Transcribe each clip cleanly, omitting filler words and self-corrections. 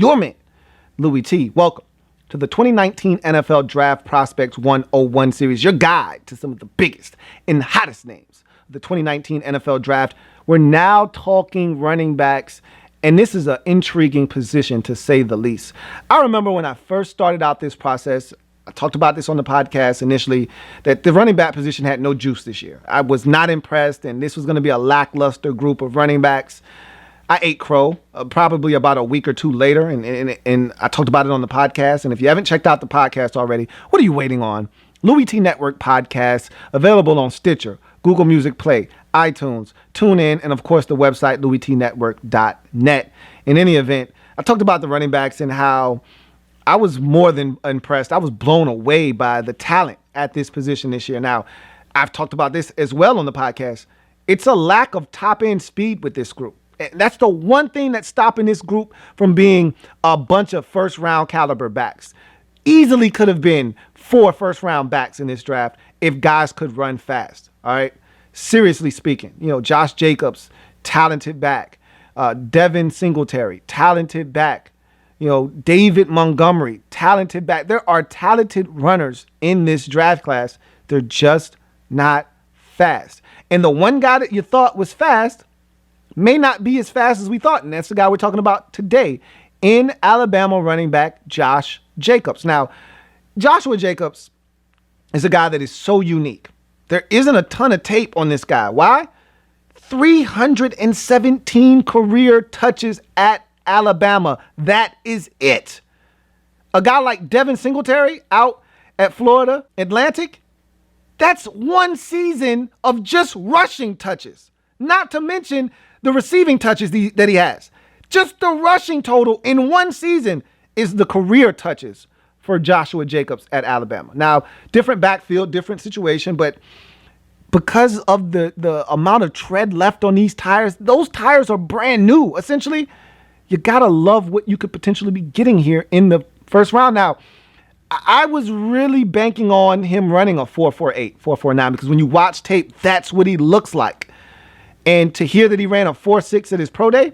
your man, Louis T. Welcome to the 2019 NFL Draft Prospects 101 series, your guide to some of the biggest and hottest names of the 2019 NFL Draft. We're now talking running backs, and this is an intriguing position to say the least. I remember when I first started out this process, I talked about this on the podcast initially, that the running back position had no juice this year. I was not impressed, and this was going to be a lackluster group of running backs. I ate crow probably about a week or two later, and I talked about it on the podcast. And if you haven't checked out the podcast already, what are you waiting on? Louis T Network podcast, available on Stitcher, Google Music Play, iTunes, TuneIn, and of course the website louistnetwork.net. In any event, I talked about the running backs and how I was more than impressed. I was blown away by the talent at this position this year. Now, I've talked about this as well on the podcast. It's a lack of top-end speed with this group. That's the one thing that's stopping this group from being a bunch of first-round caliber backs. Easily could have been 4 first-round backs in this draft if guys could run fast, all right? Seriously speaking, Josh Jacobs, talented back. Devin Singletary, talented back. David Montgomery, talented back. There are talented runners in this draft class. They're just not fast. And the one guy that you thought was fast may not be as fast as we thought. And that's the guy we're talking about today in Alabama running back Josh Jacobs. Now, Joshua Jacobs is a guy that is so unique. There isn't a ton of tape on this guy. Why? 317 career touches at Alabama. That is it. A guy like Devin Singletary out at Florida Atlantic, that's one season of just rushing touches, not to mention the receiving touches that he has. Just the rushing total in one season is the career touches for Joshua Jacobs at Alabama. Now, different backfield, different situation, but because of the amount of tread left on these tires, those tires are brand new, essentially. You got to love what you could potentially be getting here in the first round. Now, I was really banking on him running a 4.48, 4.49, because when you watch tape, that's what he looks like. And to hear that he ran a 4.6 at his pro day,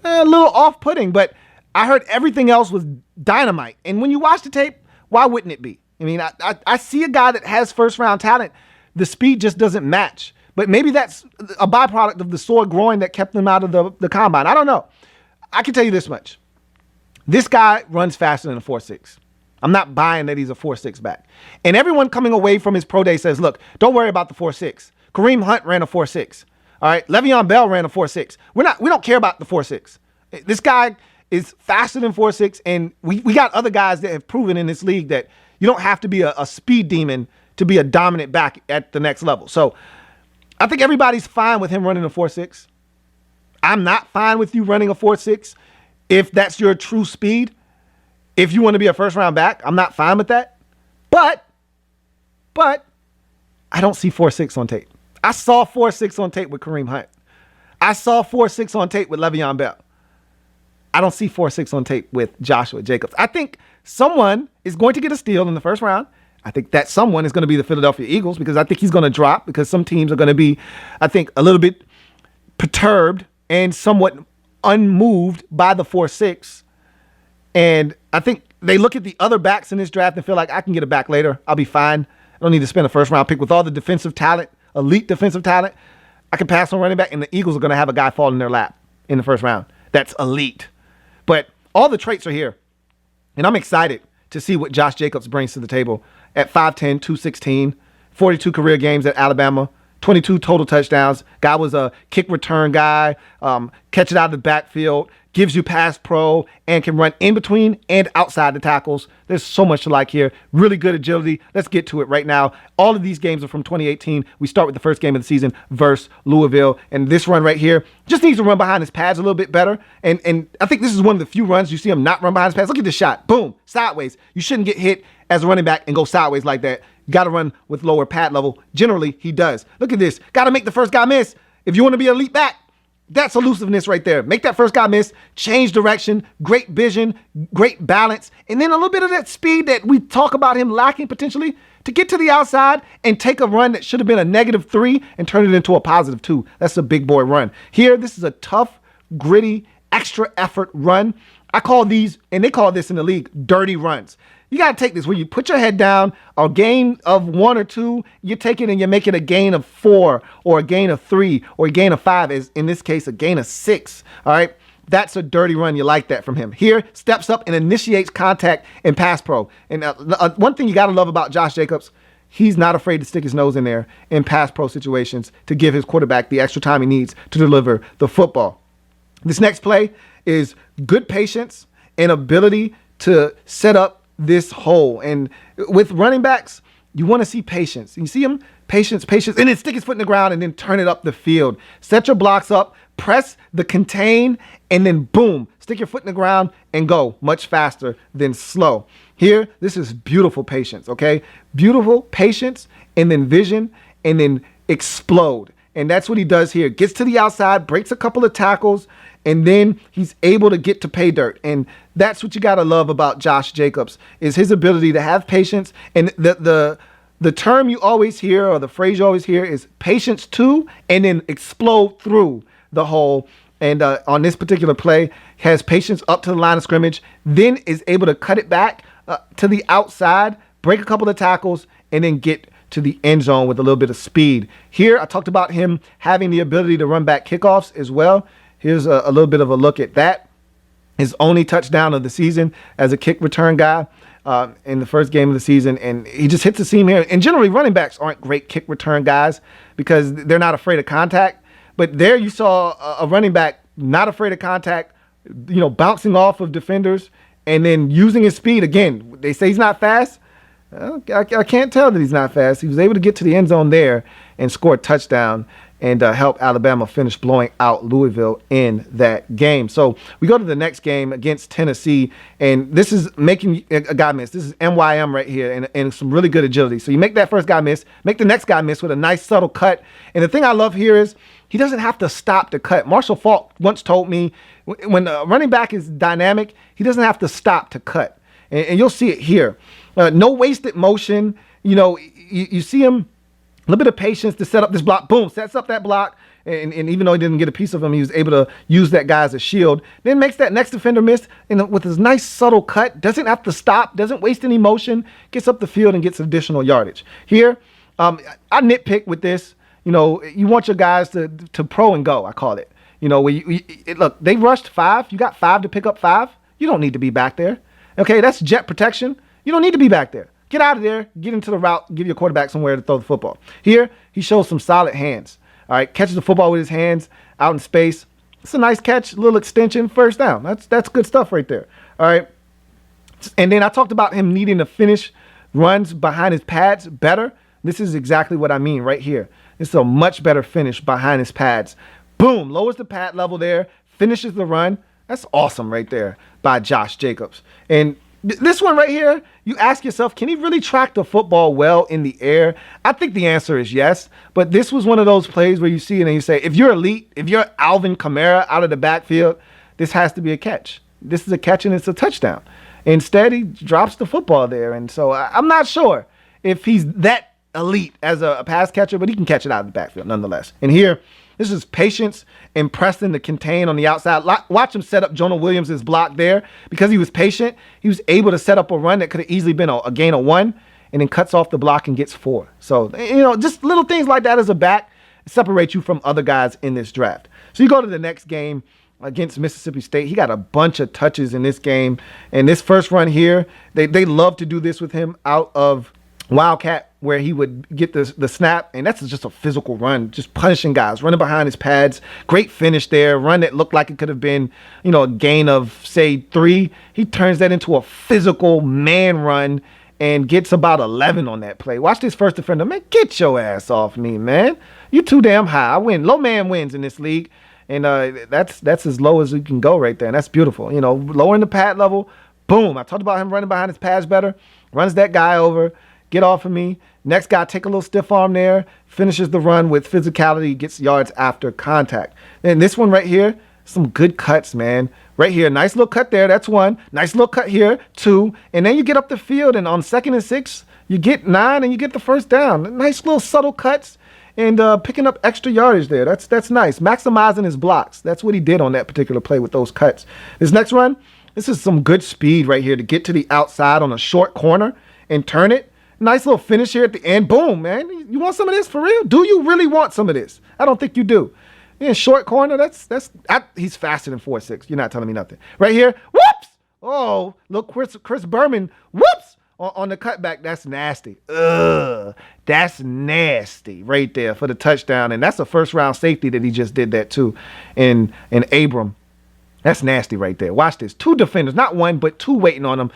a little off-putting, but I heard everything else was dynamite. And when you watch the tape, why wouldn't it be? I mean, I see a guy that has first-round talent. The speed just doesn't match. But maybe that's a byproduct of the sore groin that kept him out of the combine. I don't know. I can tell you this much. This guy runs faster than a 4.6. I'm not buying that he's a 4.6 back. And everyone coming away from his pro day says, look, don't worry about the 4.6. Kareem Hunt ran a 4.6. All right, Le'Veon Bell ran a 4.6. We don't care about the 4.6. This guy is faster than 4.6, and we got other guys that have proven in this league that you don't have to be a speed demon to be a dominant back at the next level. So I think everybody's fine with him running a 4.6. I'm not fine with you running a 4.6 if that's your true speed. If you want to be a first-round back, I'm not fine with that. But I don't see 4.6 on tape. I saw 4.6 on tape with Kareem Hunt. I saw 4.6 on tape with Le'Veon Bell. I don't see 4.6 on tape with Joshua Jacobs. I think someone is going to get a steal in the first round. I think that someone is going to be the Philadelphia Eagles, because I think he's going to drop, because some teams are going to be, I think, a little bit perturbed and somewhat unmoved by the 4.6. And I think they look at the other backs in this draft and feel like, I can get a back later. I'll be fine. I don't need to spend a first round pick with all the defensive talent, elite defensive talent. I can pass on running back, and the Eagles are going to have a guy fall in their lap in the first round. That's elite. But all the traits are here. And I'm excited to see what Josh Jacobs brings to the table at 5'10", 216, 42 career games at Alabama, 22 total touchdowns. Guy was a kick return guy, catch it out of the backfield, gives you pass pro, and can run in between and outside the tackles. There's so much to like here. Really good agility. Let's get to it right now. All of these games are from 2018. We start with the first game of the season versus Louisville. And this run right here just needs to run behind his pads a little bit better. And I think this is one of the few runs you see him not run behind his pads. Look at this shot. Boom. Sideways. You shouldn't get hit as a running back and go sideways like that. You got to run with lower pad level. Generally, he does. Look at this. Got to make the first guy miss. If you want to be an elite back, that's elusiveness right there. Make that first guy miss, change direction, great vision, great balance, and then a little bit of that speed that we talk about him lacking potentially to get to the outside and take a run that should have been a -3 and turn it into a +2. That's a big boy run. Here, this is a tough, gritty, extra effort run. I call these, and they call this in the league, dirty runs. You got to take this where you put your head down, a gain of 1 or 2, you take it and you make it a gain of 4 or a gain of 3 or a gain of 5, is in this case a gain of 6. All right. That's a dirty run. You like that from him. Here, steps up and initiates contact in pass pro. And one thing you got to love about Josh Jacobs, he's not afraid to stick his nose in there in pass pro situations to give his quarterback the extra time he needs to deliver the football. This next play is good patience and ability to set up this hole. And with running backs, you want to see patience. You see him, patience, and then stick his foot in the ground and then turn it up the field. Set your blocks up, press the contain, and then boom, stick your foot in the ground and go much faster than slow. Here, this is beautiful patience, okay? Beautiful patience and then vision and then explode. And that's what he does here. Gets to the outside, breaks a couple of tackles, and then he's able to get to pay dirt. And that's what you got to love about Josh Jacobs, is his ability to have patience. And the term you always hear, or the phrase you always hear, is patience to and then explode through the hole. And on this particular play, has patience up to the line of scrimmage, then is able to cut it back to the outside, break a couple of tackles, and then get to the end zone with a little bit of speed. Here, I talked about him having the ability to run back kickoffs as well. Here's a little bit of a look at that. His only touchdown of the season as a kick return guy in the first game of the season. And he just hits the seam here. And generally, running backs aren't great kick return guys because they're not afraid of contact. But there you saw a running back not afraid of contact, bouncing off of defenders and then using his speed. Again, they say he's not fast. I can't tell that he's not fast. He was able to get to the end zone there and score a touchdown and help Alabama finish blowing out Louisville in that game. So we go to the next game against Tennessee, and this is making a guy miss. This is MYM right here, and some really good agility. So you make that first guy miss, make the next guy miss with a nice subtle cut. And the thing I love here is he doesn't have to stop to cut. Marshall Faulk once told me when a running back is dynamic, he doesn't have to stop to cut. And you'll see it here. No wasted motion. You see him, a little bit of patience to set up this block. Boom, sets up that block. And even though he didn't get a piece of him, he was able to use that guy as a shield. Then makes that next defender miss with his nice subtle cut. Doesn't have to stop. Doesn't waste any motion. Gets up the field and gets additional yardage. Here, I nitpick with this. You want your guys to pro and go, I call it. Look, they rushed 5. You got 5 to pick up 5. You don't need to be back there. Okay, that's jet protection. You don't need to be back there. Get out of there, get into the route, give your quarterback somewhere to throw the football. Here, he shows some solid hands. All right, catches the football with his hands out in space. It's a nice catch, little extension, first down. That's good stuff right there. All right. And then I talked about him needing to finish runs behind his pads better. This is exactly what I mean right here. It's a much better finish behind his pads. Boom, lowers the pad level there, finishes the run. That's awesome right there by Josh Jacobs. And this one right here, you ask yourself, can he really track the football well in the air? I think the answer is yes. But this was one of those plays where you see it and you say, if you're elite, if you're Alvin Kamara out of the backfield, this has to be a catch. This is a catch and it's a touchdown. Instead, he drops the football there. And so I'm not sure if he's that elite as a pass catcher, but he can catch it out of the backfield nonetheless. And here, this is patience and Preston to contain on the outside. Watch him set up Jonah Williams' block there. Because he was patient, he was able to set up a run that could have easily been a gain of 1 and then cuts off the block and gets 4. So, just little things like that as a back separate you from other guys in this draft. So you go to the next game against Mississippi State. He got a bunch of touches in this game. And this first run here, they love to do this with him out of Wildcat, where he would get the snap, and that's just a physical run, just punishing guys, running behind his pads. Great finish there, run that looked like it could have been, a gain of, say, 3. He turns that into a physical man run and gets about 11 on that play. Watch this first defender. Man, get your ass off me, man. You too damn high. I win. Low man wins in this league, and that's as low as you can go right there, and that's beautiful. Lowering the pad level, boom. I talked about him running behind his pads better, runs that guy over. Get off of me. Next guy, take a little stiff arm there, finishes the run with physicality, gets yards after contact. And this one right here, some good cuts, man. Right here, nice little cut there. That's 1. Nice little cut here, 2. And then you get up the field, and on 2nd and 6, you get 9, and you get the first down. Nice little subtle cuts and picking up extra yardage there. That's nice. Maximizing his blocks. That's what he did on that particular play with those cuts. This next run, This is some good speed right here to get to the outside on a short corner and turn it. Nice little finish here at the end. Boom, man. You want some of this for real? Do you really want some of this? I don't think you do. In short corner, he's faster than 4.6. You're not telling me nothing. Right here, whoops! Oh, look, Chris Berman, whoops! On the cutback, that's nasty. Ugh, that's nasty right there for the touchdown. And that's a first-round safety that he just did that too in Abram. That's nasty right there. Watch this. 2 defenders, not 1, but 2 waiting on him.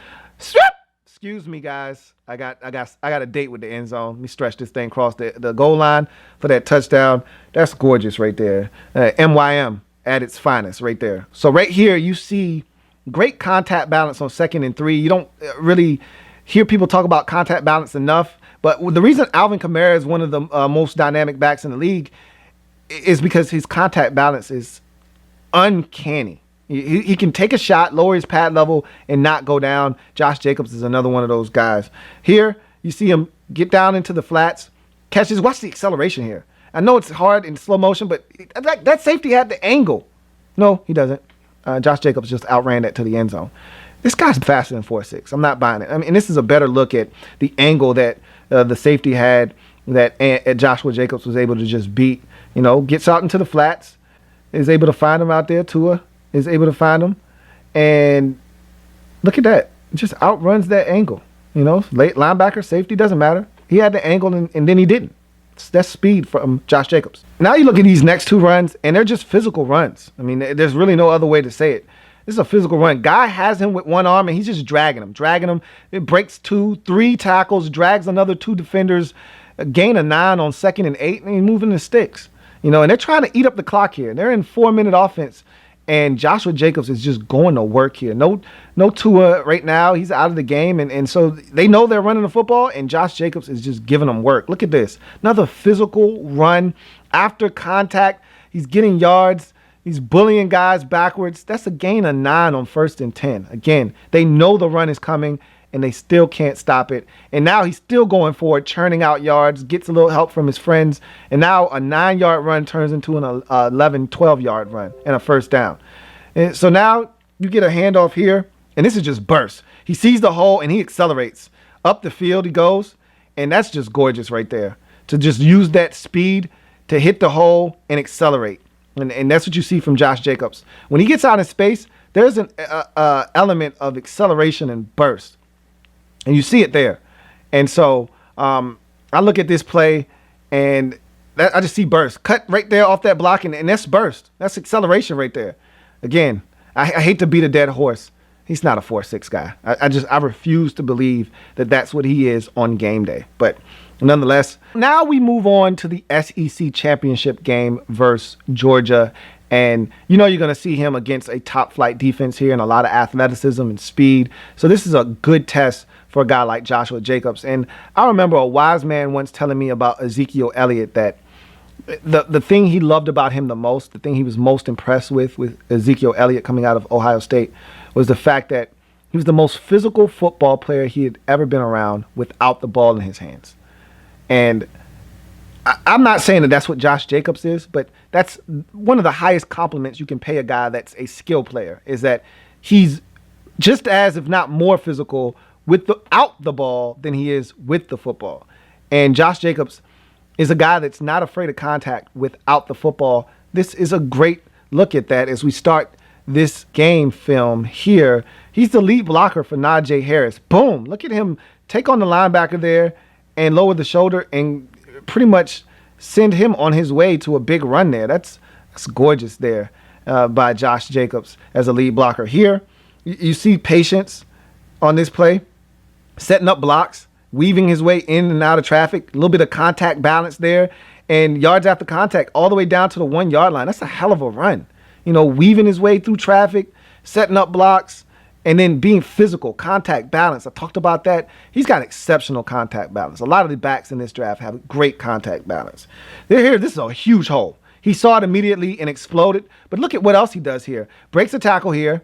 Excuse me, guys. I got a date with the end zone. Let me stretch this thing across the goal line for that touchdown. That's gorgeous right there. MYM at its finest right there. So right here, you see great contact balance on 2nd and 3. You don't really hear people talk about contact balance enough. But the reason Alvin Kamara is one of the most dynamic backs in the league is because his contact balance is uncanny. He can take a shot, lower his pad level, and not go down. Josh Jacobs is another one of those guys. Here, you see him get down into the flats, catches. Watch the acceleration here. I know it's hard in slow motion, but that safety had the angle. No, he doesn't. Josh Jacobs just outran that to the end zone. This guy's faster than 4.6. I'm not buying it. I mean, this is a better look at the angle that the safety had that Joshua Jacobs was able to just beat. Gets out into the flats, is able to find him out there. Tua is able to find him, and look at that. Just outruns that angle. Late linebacker, safety, doesn't matter. He had the angle, and then he didn't. That's speed from Josh Jacobs. Now you look at these next 2 runs, and they're just physical runs. I mean, there's really no other way to say it. This is a physical run. Guy has him with one arm, and he's just dragging him. It breaks 2, 3 tackles, drags another 2 defenders, a gain of 9 on 2nd and 8, and he's moving the sticks. And they're trying to eat up the clock here. They're in 4-minute offense. And Joshua Jacobs is just going to work here. No Tua right now. He's out of the game. And so they know they're running the football, and Josh Jacobs is just giving them work. Look at this. Another physical run after contact. He's getting yards. He's bullying guys backwards. That's a gain of 9 on 1st and 10. Again, they know the run is coming, and they still can't stop it. And now he's still going forward, churning out yards, gets a little help from his friends. And now a 9-yard run turns into an 11, 12-yard run and a first down. And so now you get a handoff here, and this is just burst. He sees the hole, and he accelerates. Up the field he goes, and that's just gorgeous right there. To just use that speed to hit the hole and accelerate. And that's what you see from Josh Jacobs. When he gets out in space, there's an element of acceleration and burst. And you see it there. And so I look at this play, and I just see burst. Cut right there off that block, and that's burst. That's acceleration right there. Again, I hate to beat a dead horse. He's not a 4.6 guy. I refuse to believe that that's what he is on game day. But nonetheless, now we move on to the SEC championship game versus Georgia. And you're going to see him against a top flight defense here and a lot of athleticism and speed. So this is a good test for a guy like Joshua Jacobs. And I remember a wise man once telling me about Ezekiel Elliott that the thing he loved about him the most, the thing he was most impressed with Ezekiel Elliott coming out of Ohio State, was the fact that he was the most physical football player he had ever been around without the ball in his hands. And I'm not saying that that's what Josh Jacobs is, but that's one of the highest compliments you can pay a guy that's a skill player, is that he's just as, if not more physical without the ball than he is with the football. And Josh Jacobs is a guy that's not afraid of contact without the football. This is a great look at that as we start this game film here. He's the lead blocker for Najee Harris. Boom. Look at him take on the linebacker there and lower the shoulder and pretty much send him on his way to a big run there. That's gorgeous there by Josh Jacobs as a lead blocker. Here, you see patience on this play, setting up blocks, weaving his way in and out of traffic, a little bit of contact balance there, and yards after contact all the way down to the 1 yard line. That's a hell of a run. Weaving his way through traffic, setting up blocks, and then being physical, contact balance. I talked about that. He's got exceptional contact balance. A lot of the backs in this draft have great contact balance. They're here. This is a huge hole. He saw it immediately and exploded. But look at what else he does here. Breaks a tackle here.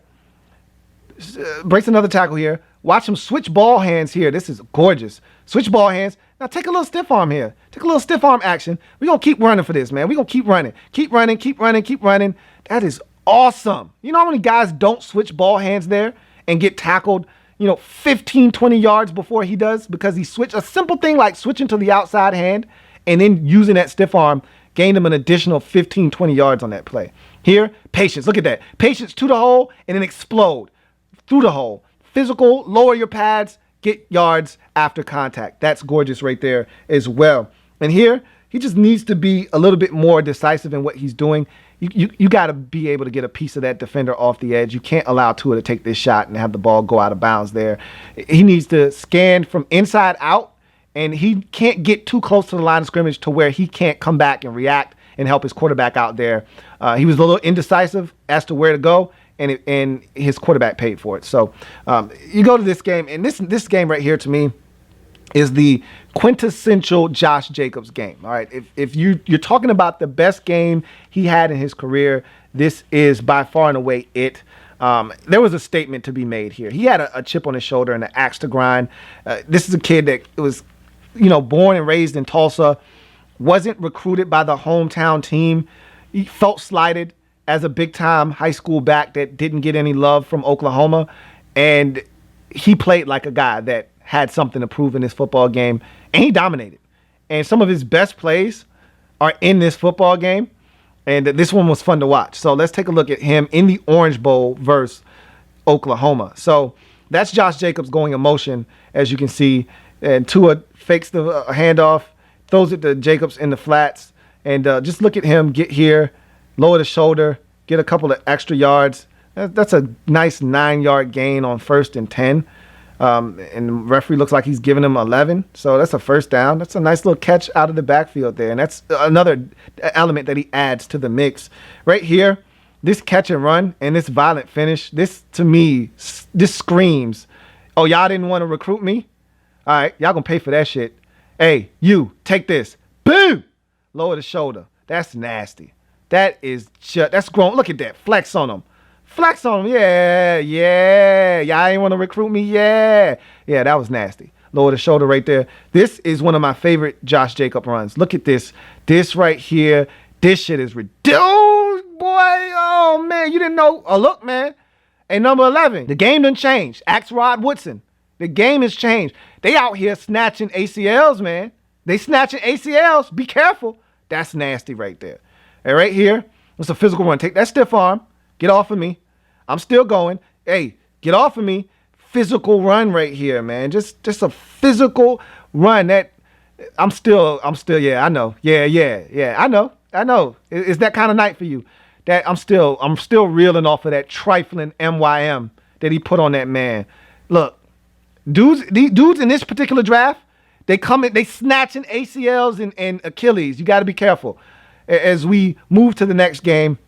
Breaks another tackle here. Watch him switch ball hands here. This is gorgeous. Switch ball hands. Now take a little stiff arm here. Take a little stiff arm action. We're going to keep running for this, man. We're going to keep running. Keep running, keep running, keep running. That is awesome. You know how many guys don't switch ball hands there and get tackled, 15, 20 yards before he does because he switched a simple thing like switching to the outside hand and then using that stiff arm, gained him an additional 15, 20 yards on that play. Here, patience. Look at that. Patience to the hole and then explode through the hole. Physical, lower your pads, get yards after contact. That's gorgeous right there as well. And here, he just needs to be a little bit more decisive in what he's doing. You got to be able to get a piece of that defender off the edge. You can't allow Tua to take this shot and have the ball go out of bounds there. He needs to scan from inside out, and he can't get too close to the line of scrimmage to where he can't come back and react and help his quarterback out there. He was a little indecisive as to where to go, and his quarterback paid for it. So you go to this game, and this game right here to me is the quintessential Josh Jacobs game. All right, if you're talking about the best game he had in his career, this is by far and away it. There was a statement to be made here. He had a chip on his shoulder and an axe to grind. This is a kid that was, born and raised in Tulsa, wasn't recruited by the hometown team. He felt slighted as a big-time high school back that didn't get any love from Oklahoma, and he played like a guy that had something to prove in this football game, and he dominated. And some of his best plays are in this football game, and this one was fun to watch. So let's take a look at him in the Orange Bowl versus Oklahoma. So that's Josh Jacobs going in motion, as you can see, and Tua fakes the handoff, throws it to Jacobs in the flats, and just look at him get here, lower the shoulder, get a couple of extra yards. That's a nice 9-yard gain on 1st and 10. And the referee looks like he's giving him 11. So that's a first down. That's a nice little catch out of the backfield there. And that's another element that he adds to the mix. Right here, this catch and run and this violent finish, this to me, this screams, oh, y'all didn't want to recruit me? All right, y'all going to pay for that shit. Hey, you, take this. Boom! Lower the shoulder. That's nasty. That is just, that's grown. Look at that. Flex on him. Flex on him. Yeah. Y'all ain't want to recruit me. Yeah, that was nasty. Lower the shoulder right there. This is one of my favorite Josh Jacob runs. Look at this. This right here. This shit is ridiculous, boy. Oh, man. You didn't know. Oh, look, man. Hey, number 11. The game done changed. Ask Rod Woodson. The game has changed. They out here snatching ACLs, man. They snatching ACLs. Be careful. That's nasty right there. And right here, it's a physical run. Take that stiff arm. Get off of me. I'm still going. Hey, get off of me. Physical run right here, man. Just a physical run. That I'm still, yeah, I know. Yeah, I know. It's that kind of night for you. That I'm still reeling off of that trifling MYM that he put on that man. Look, dudes in this particular draft, they snatching ACLs and Achilles. You got to be careful. As we move to the next game,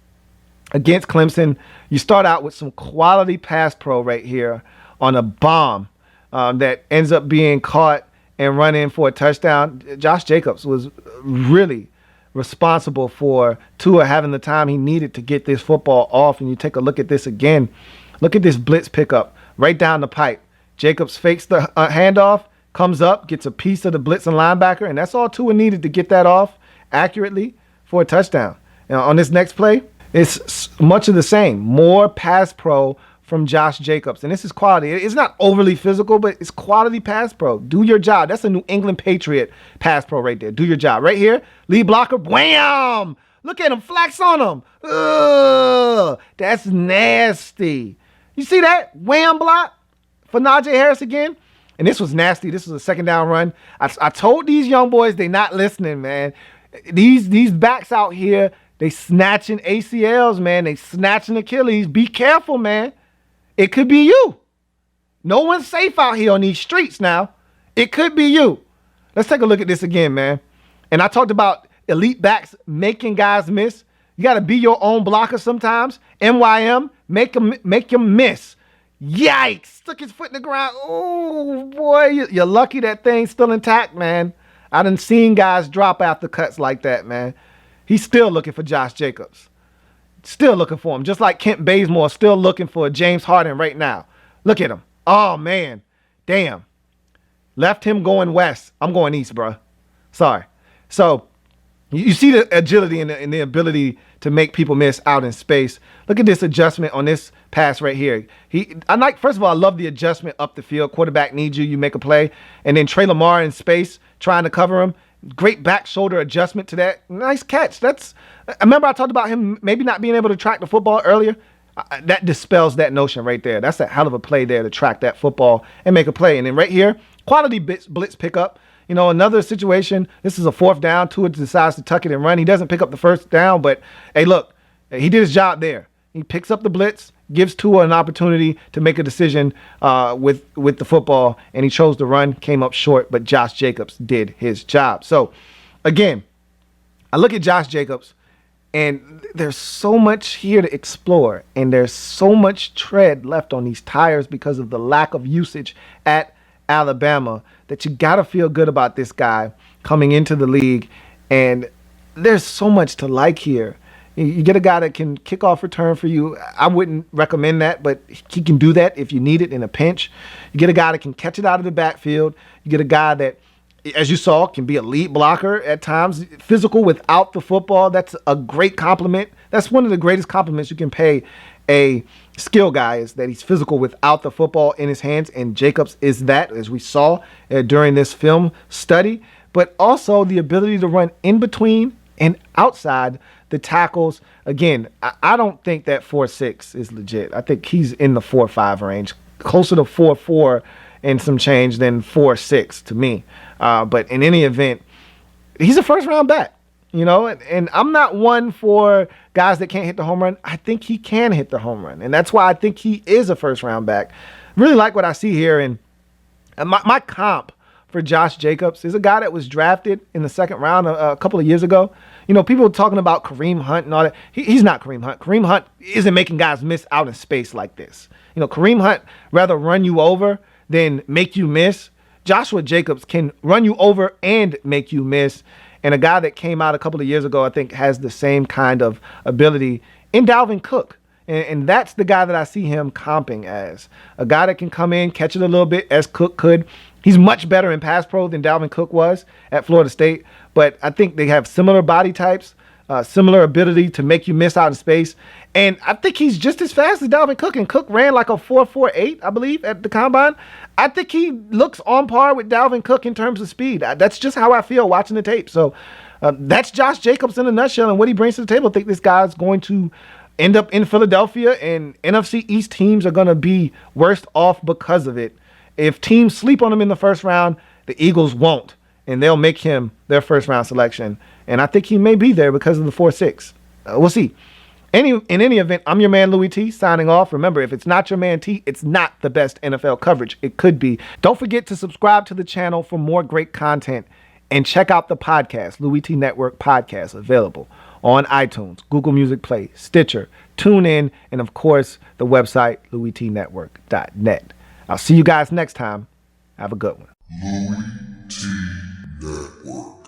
against Clemson, you start out with some quality pass pro right here on a bomb that ends up being caught and run in for a touchdown. Josh Jacobs was really responsible for Tua having the time he needed to get this football off. And you take a look at this again. Look at this blitz pickup right down the pipe. Jacobs fakes the handoff, comes up, gets a piece of the blitz and linebacker, and that's all Tua needed to get that off accurately for a touchdown. Now, on this next play, it's much of the same. More pass pro from Josh Jacobs. And this is quality. It's not overly physical, but it's quality pass pro. Do your job. That's a New England Patriot pass pro right there. Do your job. Right here, lead blocker, wham! Look at him, flex on him. Ugh, that's nasty. You see that? Wham block for Najee Harris again. And this was nasty. This was a second down run. I told these young boys they not listening, man. These backs out here, they snatching ACLs, man. They snatching Achilles. Be careful, man. It could be you. No one's safe out here on these streets now. It could be you. Let's take a look at this again, man. And I talked about elite backs making guys miss. You got to be your own blocker sometimes. MYM, make them miss. Yikes. Stuck his foot in the ground. Oh, boy. You're lucky that thing's still intact, man. I done seen guys drop after cuts like that, man. He's still looking for Josh Jacobs. Still looking for him. Just like Kent Bazemore still looking for James Harden right now. Look at him. Oh, man. Damn. Left him going west. I'm going east, bro. Sorry. So, You see the agility and the ability to make people miss out in space. Look at this adjustment on this pass right here. First of all, I love the adjustment up the field. Quarterback needs you make a play. And then Trey Lamar in space trying to cover him. Great back shoulder adjustment to that. Nice catch. I remember I talked about him maybe not being able to track the football earlier. That dispels that notion right there. That's a hell of a play there to track that football and make a play. And then right here, quality blitz pickup. Another situation, this is a 4th down. Tua decides to tuck it and run. He doesn't pick up the 1st down, but hey, look, he did his job there. He picks up the blitz, gives Tua an opportunity to make a decision with the football, and he chose to run, came up short, but Josh Jacobs did his job. So, again, I look at Josh Jacobs, and there's so much here to explore, and there's so much tread left on these tires because of the lack of usage at Alabama that you got to feel good about this guy coming into the league. And there's so much to like here. You get a guy that can kick off return for you. I wouldn't recommend that, but he can do that if you need it in a pinch. You get a guy that can catch it out of the backfield. You get a guy that, as you saw, can be a lead blocker at times, physical without the football. That's a great compliment. That's one of the greatest compliments you can pay a skill guy, is that he's physical without the football in his hands, and Jacobs is that, as we saw during this film study, but also the ability to run in between and outside the tackles. Again, I don't think that 4.6 is legit. I think he's in the 4.5 range, closer to 4.4 and some change than 4.6 to me. But in any event, he's a first-round back. And I'm not one for guys that can't hit the home run. I think he can hit the home run, and that's why I think he is a first-round back. Really like what I see here, and my comp for Josh Jacobs is a guy that was drafted in the 2nd round a couple of years ago. People were talking about Kareem Hunt and all that. He's not Kareem Hunt. Kareem Hunt isn't making guys miss out in space like this. Kareem Hunt rather run you over than make you miss. Joshua Jacobs can run you over and make you miss. And a guy that came out a couple of years ago, I think, has the same kind of ability in Dalvin Cook. And that's the guy that I see him comping as. A guy that can come in, catch it a little bit, as Cook could. He's much better in pass pro than Dalvin Cook was at Florida State. But I think they have similar body types, similar ability to make you miss out in space. And I think he's just as fast as Dalvin Cook. And Cook ran like a 4.48, I believe, at the combine. I think he looks on par with Dalvin Cook in terms of speed. That's just how I feel watching the tape. So that's Josh Jacobs in a nutshell and what he brings to the table. I think this guy's going to end up in Philadelphia, and NFC East teams are going to be worst off because of it. If teams sleep on him in the 1st round, the Eagles won't, and they'll make him their 1st-round selection. And I think he may be there because of the 4.6. We'll see. In any event, I'm your man, Louis T, signing off. Remember, if it's not your man T, it's not the best NFL coverage. It could be. Don't forget to subscribe to the channel for more great content, and check out the podcast, Louis T Network Podcast, available on iTunes, Google Music Play, Stitcher, TuneIn, and of course, the website, louistnetwork.net. I'll see you guys next time. Have a good one. Louis T Network.